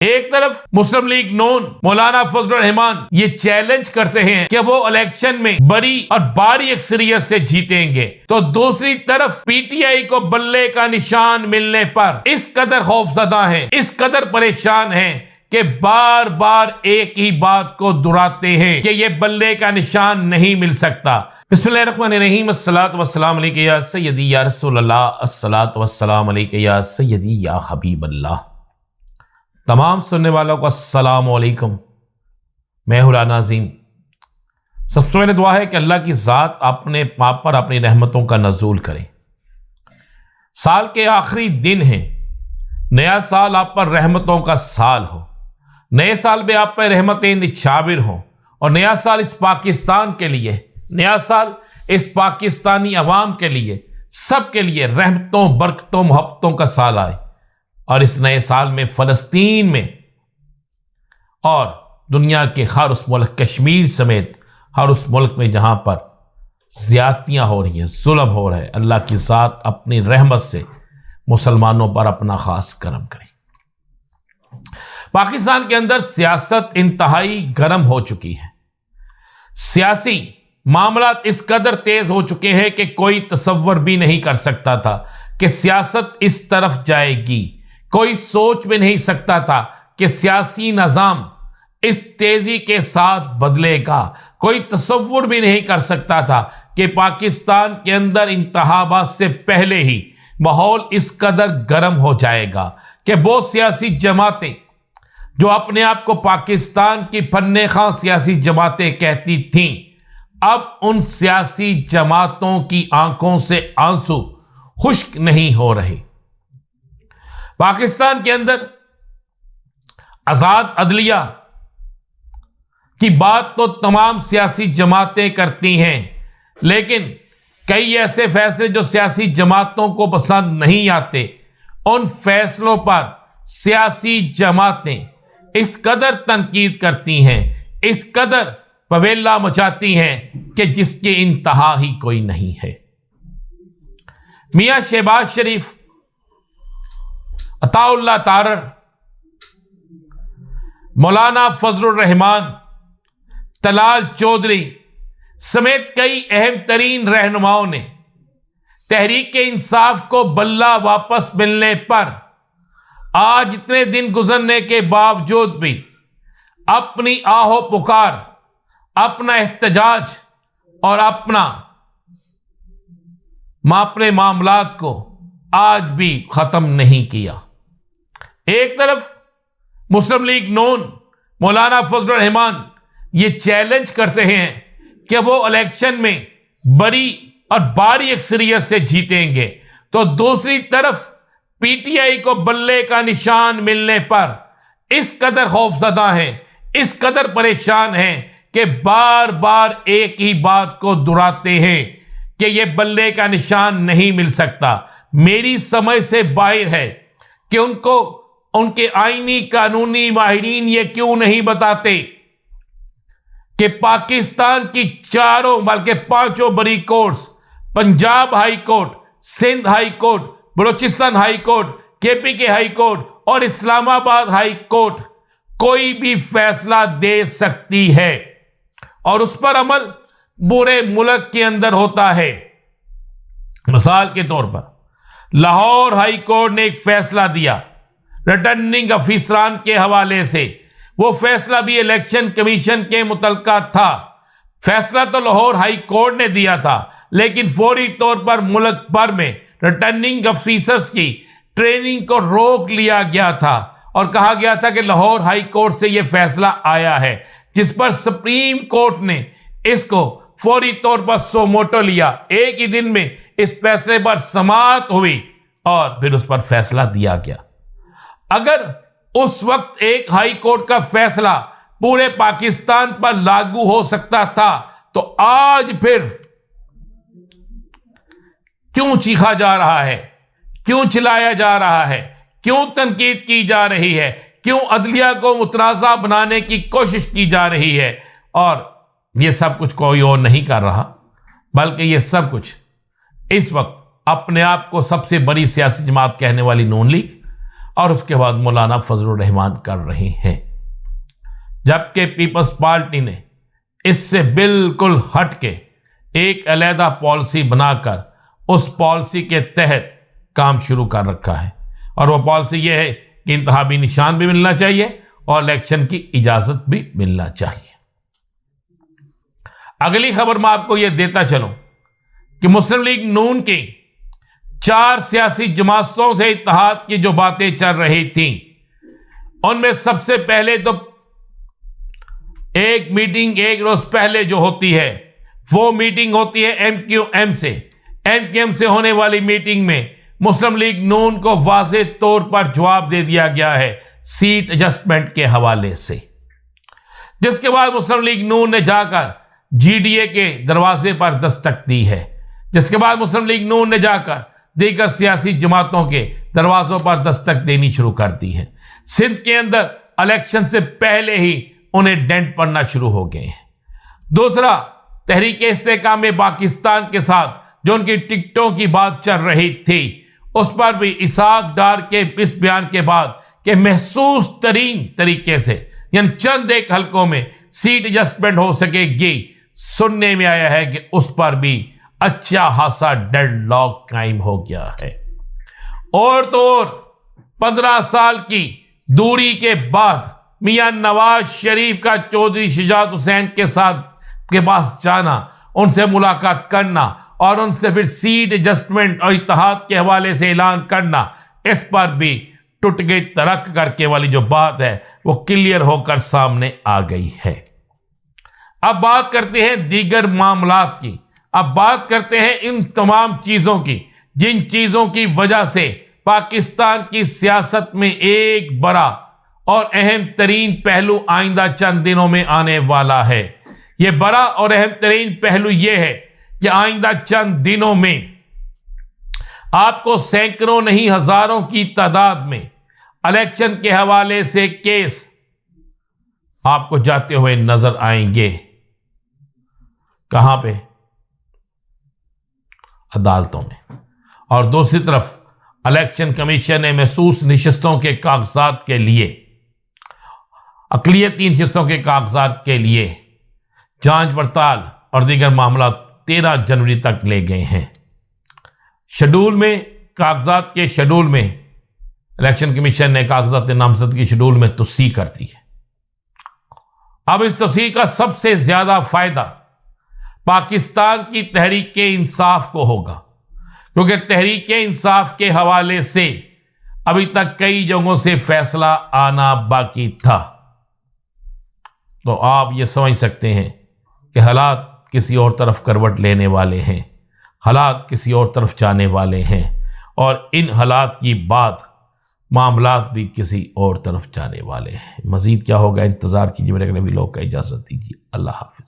एक तरफ मुस्लिम लीग नून मौलाना फजलुर रहमान ये चैलेंज करते हैं कि वो इलेक्शन में बड़ी और भारी अक्सरियत से जीतेंगे, तो दूसरी तरफ पीटीआई को बल्ले का निशान मिलने पर इस कदर खौफजदा हैं, इस कदर परेशान हैं कि बार बार एक ही बात को दोहराते हैं कि ये बल्ले का निशान नहीं मिल सकता। बिस्मिल्लाहिर्रहमानिर्रहीम, अस्सलातु वस्सलाम अलैका या सय्यदी या रसूलल्लाह, अस्सलातु वस्सलाम अलैका या सय्यदी या हबीबल्लाह। तमाम सुनने वालों को अस्सलाम वालेकुम। मैं हूं राना अज़ीम। सबसे पहले दुआ है कि अल्लाह की ज़ात अपने आप पर अपनी रहमतों का नज़ूल करे। साल के आखिरी दिन है, नया साल आप पर रहमतों का साल हो, नए साल में आप पर रहमतें निछावर हो, और नया साल इस पाकिस्तान के लिए, नया साल इस पाकिस्तानी अवाम के लिए, सब के लिए रहमतों, बरकतों, मोहब्बतों का साल आए। और इस नए साल में फ़लस्तीन में और दुनिया के हर उस मुल्क, कश्मीर समेत हर उस मुल्क में जहाँ पर ज़्यादतियाँ हो रही हैं, जुल्म हो रहा है, अल्लाह की ज़ात अपनी रहमत से मुसलमानों पर अपना ख़ास करम करे। पाकिस्तान के अंदर सियासत इंतहाई गर्म हो चुकी है। सियासी मामला इस कदर तेज हो चुके हैं कि कोई तसव्वुर भी नहीं कर सकता था कि सियासत इस तरफ जाएगी। कोई सोच भी नहीं सकता था कि सियासी निज़ाम इस तेजी के साथ बदलेगा। कोई तसव्वुर भी नहीं कर सकता था कि पाकिस्तान के अंदर इंतखाबात से पहले ही माहौल इस कदर गर्म हो जाएगा कि वो सियासी जमातें जो अपने आप को पाकिस्तान की फन्ने खां सियासी जमातें कहती थीं, अब उन सियासी जमातों की आंखों से आंसू खुश्क नहीं हो रहे। पाकिस्तान के अंदर आजाद अदलिया की बात तो तमाम सियासी जमातें करती हैं, लेकिन कई ऐसे फैसले जो सियासी जमातों को पसंद नहीं आते, उन फैसलों पर सियासी जमातें इस कदर तनकीद करती हैं, इस कदर पवेला मचाती हैं कि जिसकी इंतहा ही कोई नहीं है। मियां शहबाज शरीफ, अताउल्लाह तारर, मौलाना फजलुर रहमान, तलाल चौधरी समेत कई अहम तरीन रहनुमाओं ने तहरीक इंसाफ को बल्ला वापस मिलने पर आज इतने दिन गुजरने के बावजूद भी अपनी आहो पुकार, अपना एहतजाज और अपने मामलात को आज भी खत्म नहीं किया। एक तरफ मुस्लिम लीग नून मौलाना फजलुर रहमान ये चैलेंज करते हैं कि वो इलेक्शन में बड़ी और भारी अक्सरियत से जीतेंगे, तो दूसरी तरफ पीटीआई को बल्ले का निशान मिलने पर इस कदर खौफजदा हैं, इस कदर परेशान हैं कि बार बार एक ही बात को दोहराते हैं कि ये बल्ले का निशान नहीं मिल सकता। मेरी समझ से बाहर है कि उनको उनके आईनी कानूनी माहिरीन ये क्यों नहीं बताते कि पाकिस्तान की चारों बल्कि पांचों बड़ी courts, Punjab high court, Sindh high court, Balochistan high court, KP high court और इस्लामाबाद हाई कोर्ट कोई भी फैसला दे सकती है और उस पर अमल पूरे मुल्क के अंदर होता है। मिसाल के तौर पर लाहौर हाई कोर्ट ने एक फैसला दिया रिटर्निंग अफीसरान के हवाले से। वो फैसला भी इलेक्शन कमीशन के मुतल्का था। फैसला तो लाहौर हाई कोर्ट ने दिया था, लेकिन फौरी तौर पर मुल्क भर में रिटर्निंग अफीसर्स की ट्रेनिंग को रोक लिया गया था और कहा गया था कि लाहौर हाई कोर्ट से यह फैसला आया है, जिस पर सुप्रीम कोर्ट ने इसको फौरी तौर पर सोमोटो लिया। एक ही दिन में इस फैसले पर समाअत हुई और फिर उस पर फैसला दिया गया। अगर उस वक्त एक हाई कोर्ट का फैसला पूरे पाकिस्तान पर लागू हो सकता था, तो आज फिर क्यों चीखा जा रहा है, क्यों चिल्लाया जा रहा है, क्यों तनकीद की जा रही है, क्यों अदलिया को मुतनाज़ा बनाने की कोशिश की जा रही है? और ये सब कुछ कोई और नहीं कर रहा, बल्कि ये सब कुछ इस वक्त अपने आप को सबसे बड़ी सियासी जमात कहने वाली नून लीग और उसके बाद मौलाना फजलुर रहमान कर रहे हैं। जबकि पीपल्स पार्टी ने इससे बिल्कुल हटके एक अलहदा पॉलिसी बनाकर उस पॉलिसी के तहत काम शुरू कर रखा है, और वो पॉलिसी ये है कि इंतखाबी निशान भी मिलना चाहिए और इलेक्शन की इजाजत भी मिलना चाहिए। अगली खबर मैं आपको यह देता चलूं कि मुस्लिम लीग नून की 4 सियासी जमातों से इत्तेहाद की जो बातें चल रही थी, उनमें सबसे पहले तो एक मीटिंग एक रोज पहले जो होती है वो मीटिंग होती है एमक्यूएम से। एमक्यूएम से होने वाली मीटिंग में मुस्लिम लीग नून को वाज़े तौर पर जवाब दे दिया गया है सीट एडजस्टमेंट के हवाले से, जिसके बाद मुस्लिम लीग नून ने जाकर जीडीए के दरवाजे पर दस्तक दी है, जिसके बाद मुस्लिम लीग नून ने जाकर दीगर सियासी जमातों के दरवाजों पर दस्तक देनी शुरू कर दी है। सिंध के अंदर इलेक्शन से पहले ही उन्हें डेंट पड़ना शुरू हो गए हैं। दूसरा, तहरीक इस्तेहकाम पाकिस्तान के साथ जो उनकी टिकटों की बात चल रही थी, उस पर भी इसहाक डार के इस बयान के बाद कि महसूस तरीन तरीके से यानी चंद एक हलकों में सीट एडजस्टमेंट हो सकेगी, सुनने में आया है कि उस पर भी अच्छा खासा डेडलॉक कायम हो गया है। और तो और 15 साल की दूरी के बाद मियां नवाज शरीफ का चौधरी शुजात हुसैन के पास जाना, उनसे मुलाकात करना और उनसे फिर सीट एडजस्टमेंट और इत्तेहाद के हवाले से ऐलान करना, इस पर भी टूट गई तरक करके वाली जो बात है वो क्लियर होकर सामने आ गई है। अब बात करते हैं दीगर मामलात की। अब बात करते हैं इन तमाम चीजों की जिन चीजों की वजह से पाकिस्तान की सियासत में एक बड़ा और अहम तरीन पहलू आइंदा चंद दिनों में आने वाला है। यह बड़ा और अहम तरीन पहलू यह है कि आइंदा चंद दिनों में आपको सैकड़ों नहीं हजारों की तादाद में इलेक्शन के हवाले से केस आपको जाते हुए नजर आएंगे। कहां पे? अदालतों में। और दूसरी तरफ इलेक्शन कमीशन ने महसूस नशिस्तों के कागजात के लिए, अक़लियती नशिस्तों के कागजात के लिए जांच पड़ताल और दीगर मामला 13 जनवरी तक ले गए हैं। शेड्यूल में, कागजात के शेड्यूल में इलेक्शन कमीशन ने कागजात नामजद की शेड्यूल में तोसी कर दी है। अब इस तोसी का सबसे ज्यादा फायदा पाकिस्तान की तहरीक इंसाफ को होगा, क्योंकि तहरीक इंसाफ के हवाले से अभी तक कई जगहों से फैसला आना बाकी था। तो आप ये समझ सकते हैं कि हालात किसी और तरफ करवट लेने वाले हैं, हालात किसी और तरफ जाने वाले हैं, और इन हालात की बात मामलात भी किसी और तरफ जाने वाले हैं। मजीद क्या होगा इंतज़ार कीजिए। मेरे अगले वीडियो का इजाज़त दीजिए। अल्लाह हाफिज़।